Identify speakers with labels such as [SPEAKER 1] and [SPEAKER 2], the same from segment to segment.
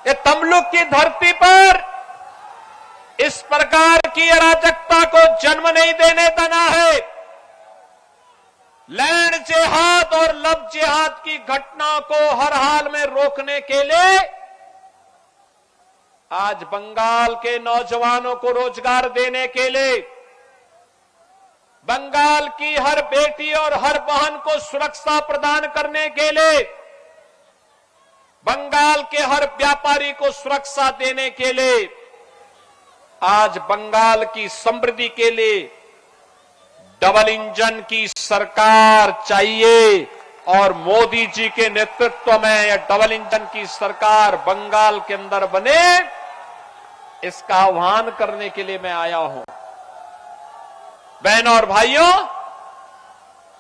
[SPEAKER 1] कि तमलुक की धरती पर इस प्रकार की अराजकता को जन्म नहीं देने देना है। लैंड जिहाद और लव जिहाद की घटना को हर हाल में रोकने के लिए आज बंगाल के नौजवानों को रोजगार देने के लिए, बंगाल की हर बेटी और हर बहन को सुरक्षा प्रदान करने के लिए, बंगाल के हर व्यापारी को सुरक्षा देने के लिए, आज बंगाल की समृद्धि के लिए डबल इंजन की सरकार चाहिए और मोदी जी के नेतृत्व में यह डबल इंजन की सरकार बंगाल के अंदर बने, इसका आह्वान करने के लिए मैं आया हूं। बहनों और भाइयों,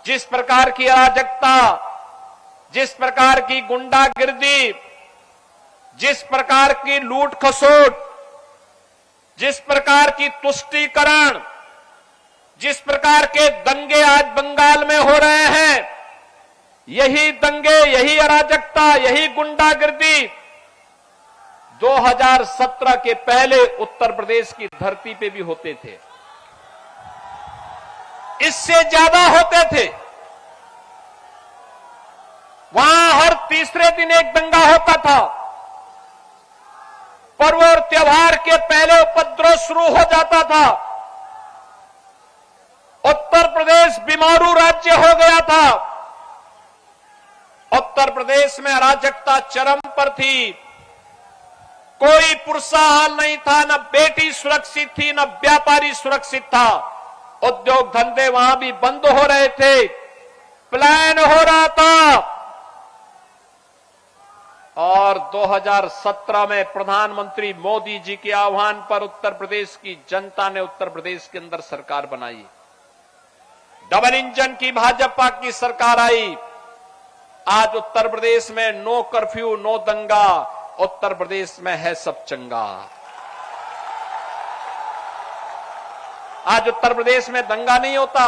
[SPEAKER 1] जिस प्रकार की अराजकता, जिस प्रकार की गुंडागिर्दी, जिस प्रकार की लूट खसोट, जिस प्रकार की तुष्टीकरण, जिस प्रकार के दंगे आज बंगाल में हो रहे हैं, यही दंगे, यही अराजकता, यही गुंडागिर्दी 2017 के पहले उत्तर प्रदेश की धरती पे भी होते थे, इससे ज्यादा होते थे। वहां हर तीसरे दिन एक दंगा होता था। पर्व और त्योहार के पहले उपद्रव शुरू हो जाता था। उत्तर प्रदेश बीमारू राज्य हो गया था। उत्तर प्रदेश में अराजकता चरम पर थी। कोई पुरसा हाल नहीं था, न बेटी सुरक्षित थी, न व्यापारी सुरक्षित था। उद्योग धंधे वहां भी बंद हो रहे थे, प्लान हो रहा था। और 2017 में प्रधानमंत्री मोदी जी के आह्वान पर उत्तर प्रदेश की जनता ने उत्तर प्रदेश के अंदर सरकार बनाई। डबल इंजन की भाजपा की सरकार आई। आज उत्तर प्रदेश में नो कर्फ्यू, नो दंगा, उत्तर प्रदेश में है सब चंगा। आज उत्तर प्रदेश में दंगा नहीं होता,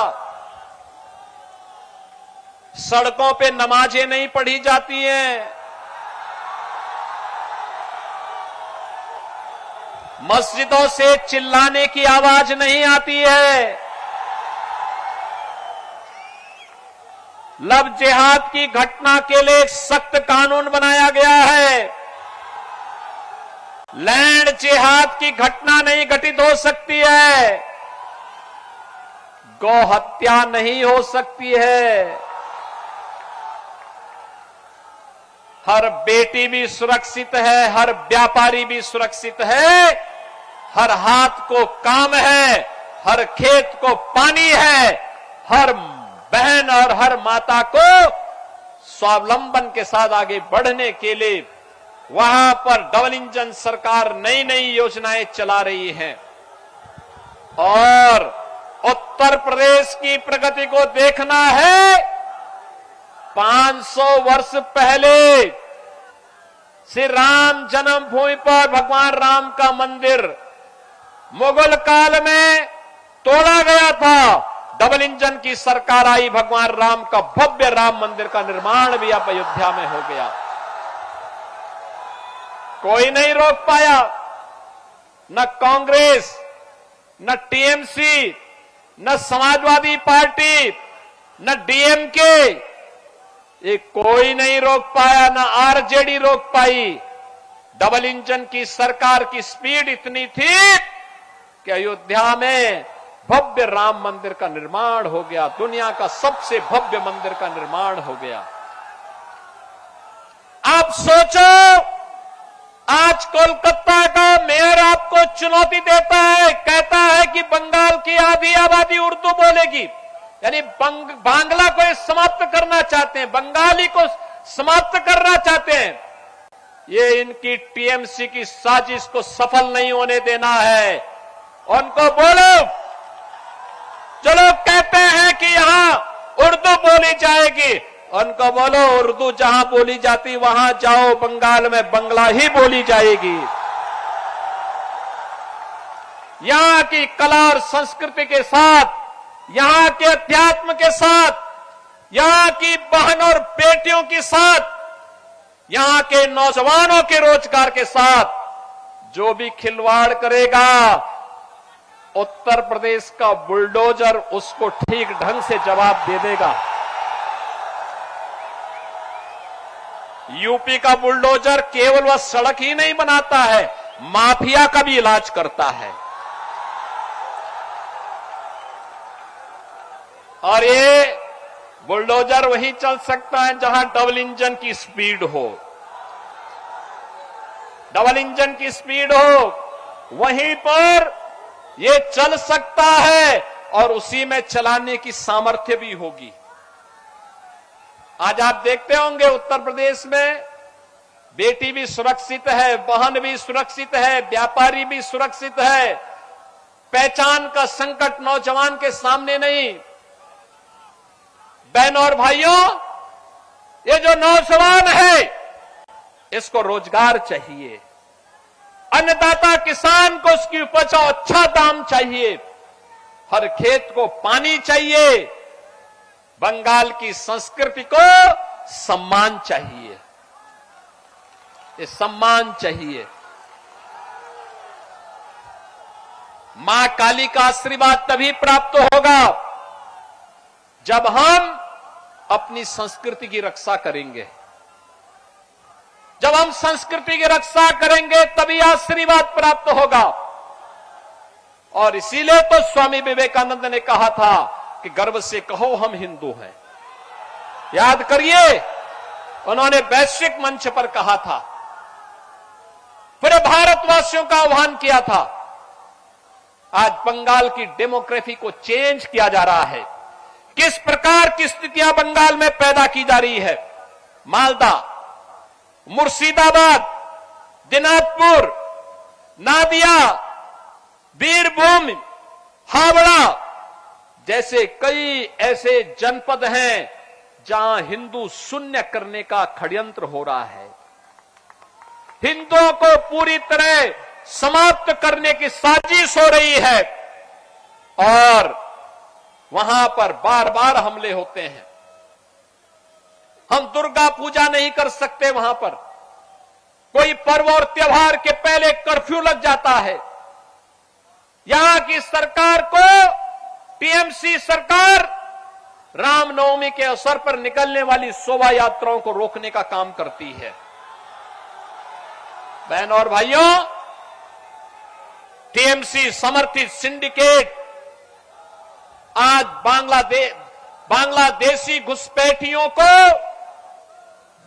[SPEAKER 1] सड़कों पे नमाजें नहीं पढ़ी जाती हैं, मस्जिदों से चिल्लाने की आवाज नहीं आती है, लव जिहाद की घटना के लिए सख्त कानून बनाया गया है। लैंड जिहाद की घटना नहीं घटित हो सकती है, गौ हत्या नहीं हो सकती है, हर बेटी भी सुरक्षित है, हर व्यापारी भी सुरक्षित है, हर हाथ को काम है, हर खेत को पानी है, हर बहन और हर माता को स्वावलंबन के साथ आगे बढ़ने के लिए वहां पर डबल इंजन सरकार नई नई योजनाएं चला रही है। और उत्तर प्रदेश की प्रगति को देखना है। 500 वर्ष पहले श्री राम जन्मभूमि पर भगवान राम का मंदिर मुगल काल में तोड़ा गया था। डबल इंजन की सरकार आई, भगवान राम का भव्य राम मंदिर का निर्माण भी अब अयोध्या में हो गया। कोई नहीं रोक पाया, न कांग्रेस, न टीएमसी, न समाजवादी पार्टी, न डीएमके, ये कोई नहीं रोक पाया, न आरजेडी रोक पाई। डबल इंजन की सरकार की स्पीड इतनी थी कि अयोध्या में भव्य राम मंदिर का निर्माण हो गया, दुनिया का सबसे भव्य मंदिर का निर्माण हो गया। आप सोचो, आज कोलकाता का मेयर आपको चुनौती देता है, कहता है कि बंगाल की आधी आबादी उर्दू बोलेगी, यानी बांग्ला को ये समाप्त करना चाहते हैं, बंगाली को समाप्त करना चाहते हैं। ये इनकी टीएमसी की साजिश को सफल नहीं होने देना है। उनको बोलो, चलो कहते हैं कि यहां उर्दू बोली जाएगी, उनको बोलो उर्दू जहां बोली जाती वहां जाओ, बंगाल में बंगला ही बोली जाएगी। यहां की कला और संस्कृति के साथ, यहां के अध्यात्म के साथ, यहां की बहन और बेटियों के साथ, यहां के नौजवानों के रोजगार के साथ जो भी खिलवाड़ करेगा, उत्तर प्रदेश का बुलडोजर उसको ठीक ढंग से जवाब दे देगा। यूपी का बुलडोजर केवल वह सड़क ही नहीं बनाता है, माफिया का भी इलाज करता है। और ये बुलडोजर वहीं चल सकता है जहां डबल इंजन की स्पीड हो। डबल इंजन की स्पीड हो, वहीं पर ये चल सकता है और उसी में चलाने की सामर्थ्य भी होगी। आज आप देखते होंगे उत्तर प्रदेश में बेटी भी सुरक्षित है, बहन भी सुरक्षित है, व्यापारी भी सुरक्षित है। पहचान का संकट नौजवान के सामने नहीं। बहनों और भाइयों, ये जो नौजवान है इसको रोजगार चाहिए। अन्नदाता किसान को उसकी उपज का अच्छा दाम चाहिए। हर खेत को पानी चाहिए। बंगाल की संस्कृति को सम्मान चाहिए। ये सम्मान चाहिए। मां काली का आशीर्वाद तभी प्राप्त होगा जब हम अपनी संस्कृति की रक्षा करेंगे। जब हम संस्कृति की रक्षा करेंगे तभी आशीर्वाद प्राप्त होगा। और इसीलिए तो स्वामी विवेकानंद ने कहा था कि गर्व से कहो हम हिंदू हैं। याद करिए, उन्होंने वैश्विक मंच पर कहा था, पूरे भारतवासियों का आह्वान किया था। आज बंगाल की डेमोग्राफी को चेंज किया जा रहा है। किस प्रकार की स्थितियां बंगाल में पैदा की जा रही है। मालदा, मुर्शिदाबाद, दिनाजपुर, नादिया, बीरभूम, हावड़ा जैसे कई ऐसे जनपद हैं जहां हिंदू शून्य करने का षड्यंत्र हो रहा है। हिंदुओं को पूरी तरह समाप्त करने की साजिश हो रही है और वहां पर बार बार हमले होते हैं। हम दुर्गा पूजा नहीं कर सकते वहां पर। कोई पर्व और त्योहार के पहले कर्फ्यू लग जाता है। यहां की सरकार को, टीएमसी सरकार, रामनवमी के अवसर पर निकलने वाली शोभा यात्राओं को रोकने का काम करती है। बहनों और भाइयों, टीएमसी समर्थित सिंडिकेट आज बांग्लादेशी घुसपैठियों को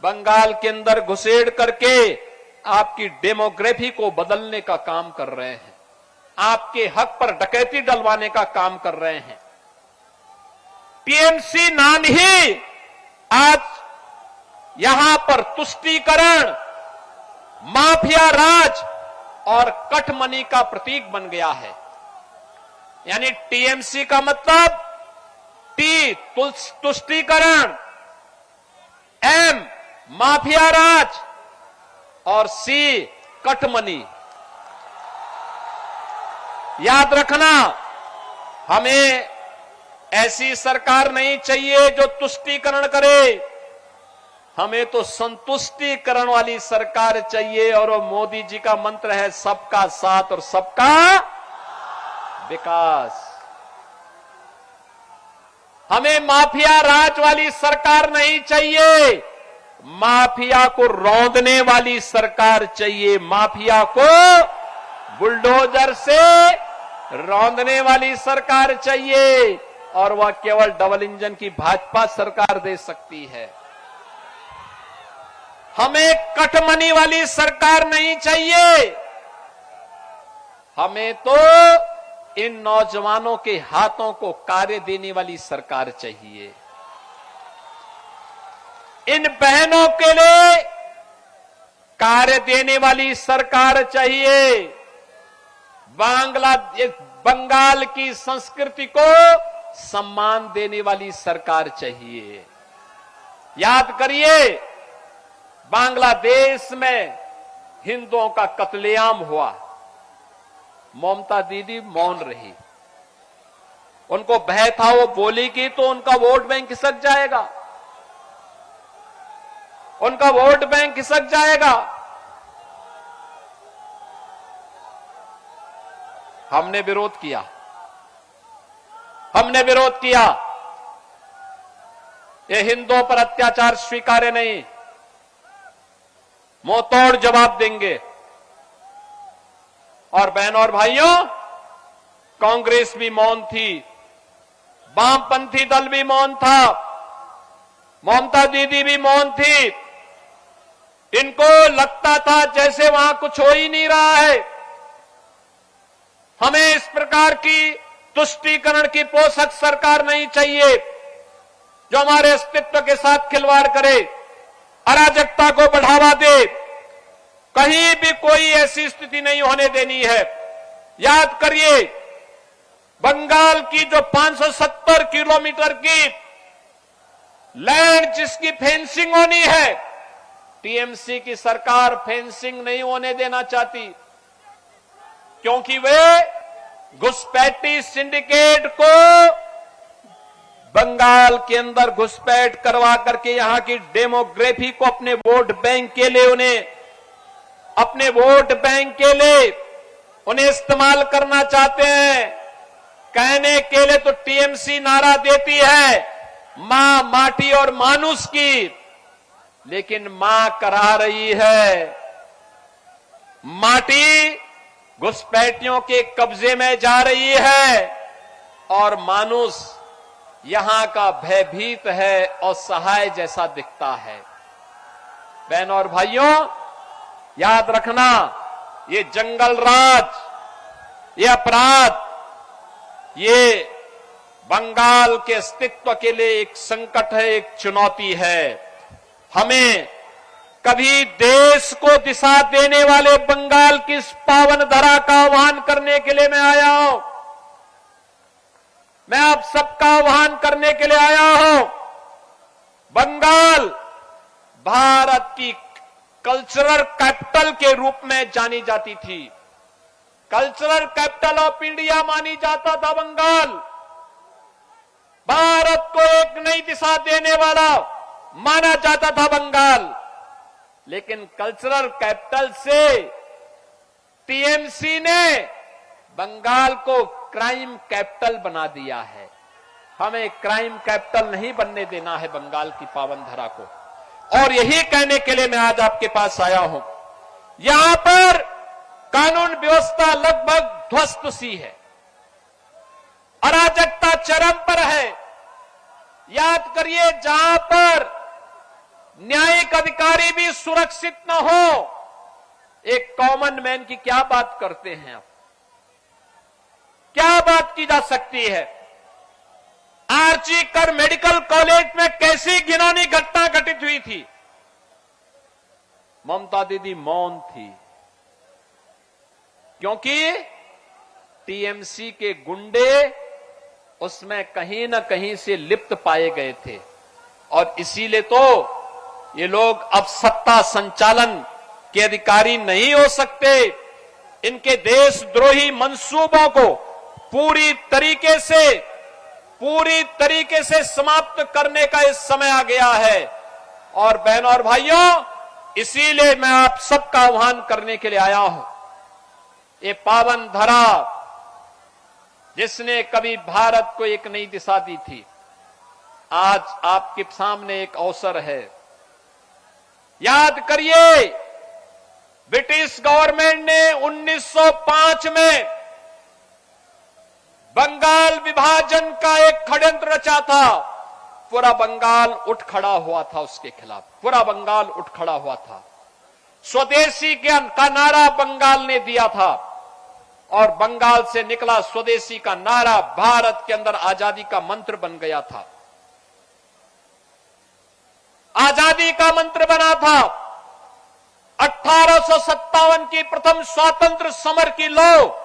[SPEAKER 1] बंगाल के अंदर घुसेड़ करके आपकी डेमोग्राफी को बदलने का काम कर रहे हैं। आपके हक पर डकैती डलवाने का काम कर रहे हैं। टीएमसी नाम ही आज यहां पर तुष्टीकरण, माफिया राज और कठमनी का प्रतीक बन गया है। यानी टीएमसी का मतलब टी तुष्टीकरण, एम माफिया राज और सी कठमनी। याद रखना, हमें ऐसी सरकार नहीं चाहिए जो तुष्टीकरण करे। हमें तो संतुष्टीकरण वाली सरकार चाहिए और वो मोदी जी का मंत्र है सबका साथ और सबका विकास। हमें माफिया राज वाली सरकार नहीं चाहिए। माफिया को रौंदने वाली सरकार चाहिए। माफिया को बुलडोजर से रौंदने वाली सरकार चाहिए और वह केवल डबल इंजन की भाजपा सरकार दे सकती है। हमें कठमनी वाली सरकार नहीं चाहिए। हमें तो इन नौजवानों के हाथों को कार्य देने वाली सरकार चाहिए। इन बहनों के लिए कार्य देने वाली सरकार चाहिए। बंगाल की संस्कृति को सम्मान देने वाली सरकार चाहिए। याद करिए, बांग्लादेश में हिंदुओं का कत्लेआम हुआ, ममता दीदी मौन रही। उनको भय था वो बोलेगी तो उनका वोट बैंक खिसक जाएगा। उनका वोट बैंक खिसक जाएगा। हमने विरोध किया, हमने विरोध किया। ये हिंदुओं पर अत्याचार स्वीकार्य नहीं, मुंहतोड़ जवाब देंगे। और बहनों और भाइयों, कांग्रेस भी मौन थी, वामपंथी दल भी मौन था, ममता दीदी भी मौन थी। इनको लगता था जैसे वहां कुछ हो ही नहीं रहा है। हमें इस प्रकार की तुष्टीकरण की पोषक सरकार नहीं चाहिए जो हमारे अस्तित्व के साथ खिलवाड़ करे, अराजकता को बढ़ावा दे। कहीं भी कोई ऐसी स्थिति नहीं होने देनी है। याद करिए, बंगाल की जो 570 किलोमीटर की लैंड जिसकी फेंसिंग होनी है, टीएमसी की सरकार फेंसिंग नहीं होने देना चाहती, क्योंकि वे घुसपैठी सिंडिकेट को बंगाल के अंदर घुसपैठ करवा करके यहां की डेमोग्राफी को अपने वोट बैंक के लिए उन्हें इस्तेमाल करना चाहते हैं। कहने के लिए तो टीएमसी नारा देती है मां माटी और मानुष की, लेकिन मां करा रही है। माटी घुसपैठियों के कब्जे में जा रही है और मानुष यहां का भयभीत है और सहाय जैसा दिखता है। बहनों और भाइयों, याद रखना, ये जंगल राज, ये अपराध, ये बंगाल के अस्तित्व के लिए एक संकट है, एक चुनौती है। हमें कभी देश को दिशा देने वाले बंगाल की इस पावन धरा का आह्वान करने के लिए मैं आया हूं। मैं आप सबका आह्वान करने के लिए आया हूं। बंगाल भारत की कल्चरल कैपिटल के रूप में जानी जाती थी। कल्चरल कैपिटल ऑफ इंडिया मानी जाता था बंगाल। भारत को एक नई दिशा देने वाला माना जाता था बंगाल। लेकिन कल्चरल कैपिटल से टीएमसी ने बंगाल को क्राइम कैपिटल बना दिया है। हमें क्राइम कैपिटल नहीं बनने देना है बंगाल की पावन धरा को। और यही कहने के लिए मैं आज आपके पास आया हूं। यहां पर कानून व्यवस्था लगभग ध्वस्त सी है, अराजकता चरम पर है। याद करिए, जहां पर न्यायिक अधिकारी भी सुरक्षित न हो, एक कॉमन मैन की क्या बात करते हैं आप? क्या बात की जा सकती है? आरजी कर मेडिकल कॉलेज में कैसी घिनौनी घटना घटित हुई थी, ममता दीदी मौन थी, क्योंकि टीएमसी के गुंडे उसमें कहीं न कहीं से लिप्त पाए गए थे। और इसीलिए तो ये लोग अब सत्ता संचालन के अधिकारी नहीं हो सकते। इनके देशद्रोही मंसूबों को पूरी तरीके से समाप्त करने का इस समय आ गया है। और बहनों और भाइयों, इसीलिए मैं आप सबका आह्वान करने के लिए आया हूं। ये पावन धरा जिसने कभी भारत को एक नई दिशा दी थी, आज आपके सामने एक अवसर है। याद करिए, ब्रिटिश गवर्नमेंट ने 1905 में बंगाल विभाजन का एक षड्यंत्र रचा था। पूरा बंगाल उठ खड़ा हुआ था उसके खिलाफ, पूरा बंगाल उठ खड़ा हुआ था। स्वदेशी का नारा बंगाल ने दिया था और बंगाल से निकला स्वदेशी का नारा भारत के अंदर आजादी का मंत्र बन गया था। आजादी का मंत्र बना था। 1857 की प्रथम स्वातंत्र समर की लौ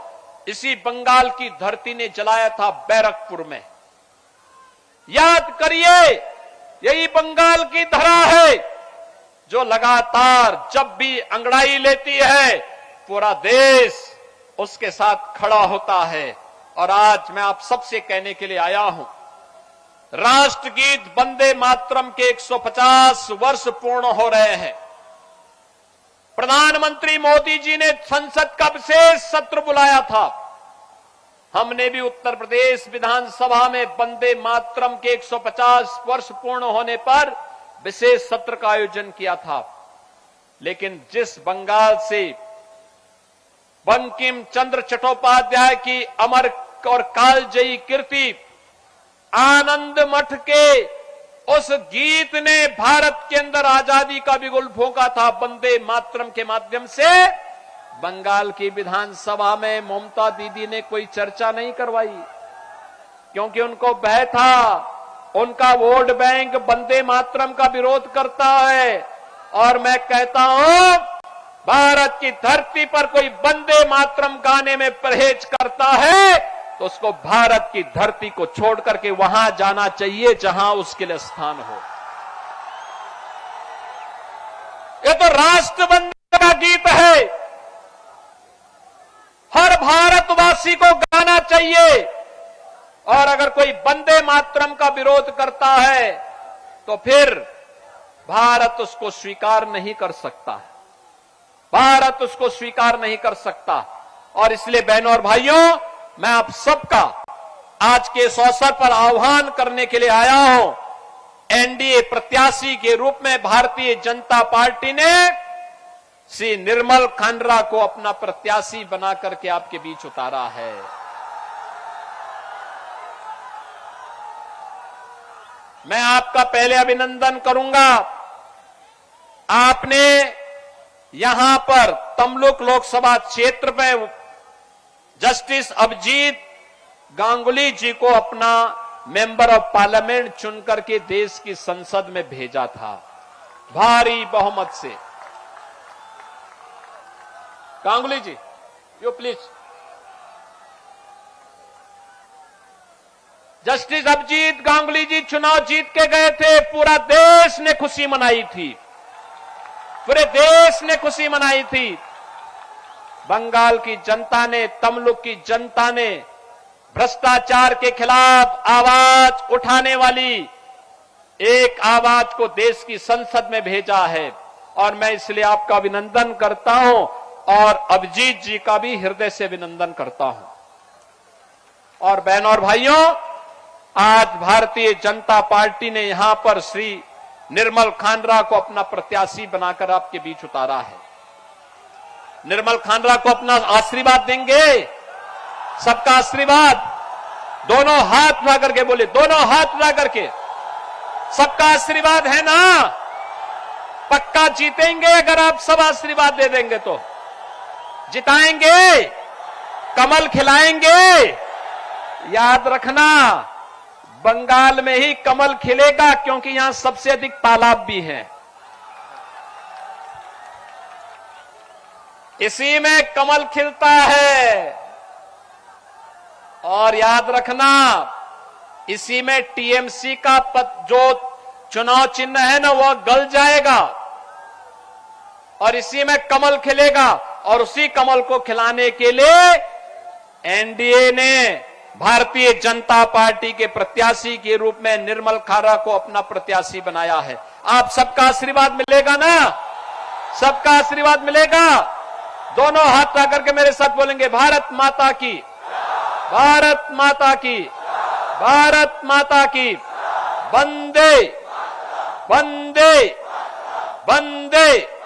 [SPEAKER 1] इसी बंगाल की धरती ने जलाया था, बैरकपुर में। याद करिए, यही बंगाल की धरा है जो लगातार जब भी अंगड़ाई लेती है, पूरा देश उसके साथ खड़ा होता है। और आज मैं आप सबसे कहने के लिए आया हूं, राष्ट्रगीत वंदे मातरम के 150 वर्ष पूर्ण हो रहे हैं। प्रधानमंत्री मोदी जी ने संसद का विशेष सत्र बुलाया था। हमने भी उत्तर प्रदेश विधानसभा में वंदे मातरम के 150 वर्ष पूर्ण होने पर विशेष सत्र का आयोजन किया था। लेकिन जिस बंगाल से बंकिम चंद्र चट्टोपाध्याय की अमर और कालजयी कीर्ति आनंद मठ के उस गीत ने भारत के अंदर आजादी का बिगुल फूंका था, वंदे मातरम के माध्यम से बंगाल की विधानसभा में ममता दीदी ने कोई चर्चा नहीं करवाई, क्योंकि उनको भय था उनका वोट बैंक वंदे मातरम का विरोध करता है। और मैं कहता हूं, भारत की धरती पर कोई वंदे मातरम गाने में परहेज करता है तो उसको भारत की धरती को छोड़ करके वहां जाना चाहिए जहां उसके लिए स्थान हो। ये तो राष्ट्र वंदे का गीत है, हर भारतवासी को गाना चाहिए। और अगर कोई वंदे मातरम का विरोध करता है तो फिर भारत उसको स्वीकार नहीं कर सकता, भारत उसको स्वीकार नहीं कर सकता। और इसलिए बहनों और भाइयों, मैं आप सबका आज के इस अवसर पर आह्वान करने के लिए आया हूं। एनडीए प्रत्याशी के रूप में भारतीय जनता पार्टी ने श्री निर्मल खांडरा को अपना प्रत्याशी बना करके आपके बीच उतारा है। मैं आपका पहले अभिनंदन करूंगा। आपने यहां पर तमलुक लोकसभा क्षेत्र में जस्टिस अभिजीत गांगुली जी को अपना मेंबर ऑफ पार्लियामेंट चुनकर के देश की संसद में भेजा था भारी बहुमत से। Ganguly ji, you please. Justice Abhijit Ganguly ji चुनाव जीत के गए थे, पूरा देश ने खुशी मनाई थी, पूरे देश ने खुशी मनाई थी। बंगाल की जनता ने, तमलुक की जनता ने भ्रष्टाचार के खिलाफ आवाज उठाने वाली एक आवाज को देश की संसद में भेजा है। और मैं इसलिए आपका अभिनंदन करता हूं और अभिजीत जी का भी हृदय से अभिनंदन करता हूं। और बहनों और भाइयों, आज भारतीय जनता पार्टी ने यहां पर श्री निर्मल खांडरा को अपना प्रत्याशी बनाकर आपके बीच उतारा है। निर्मल खांडरा को अपना आशीर्वाद देंगे, सबका आशीर्वाद। दोनों हाथ उठा करके बोले, दोनों हाथ उठा करके, सबका आशीर्वाद है ना? पक्का जीतेंगे अगर आप सब आशीर्वाद दे देंगे तो। जिताएंगे, कमल खिलाएंगे। याद रखना, बंगाल में ही कमल खिलेगा, क्योंकि यहां सबसे अधिक तालाब भी हैं। इसी में कमल खिलता है। और याद रखना, इसी में टीएमसी का जो चुनाव चिन्ह है ना, वह गल जाएगा और इसी में कमल खिलेगा। और उसी कमल को खिलाने के लिए एनडीए ने भारतीय जनता पार्टी के प्रत्याशी के रूप में निर्मल खांडरा को अपना प्रत्याशी बनाया है। आप सबका आशीर्वाद मिलेगा ना? सबका आशीर्वाद मिलेगा। दोनों हाथ उठा करके मेरे साथ बोलेंगे, भारत माता की, भारत माता की, भारत माता की, वंदे वंदे वंदे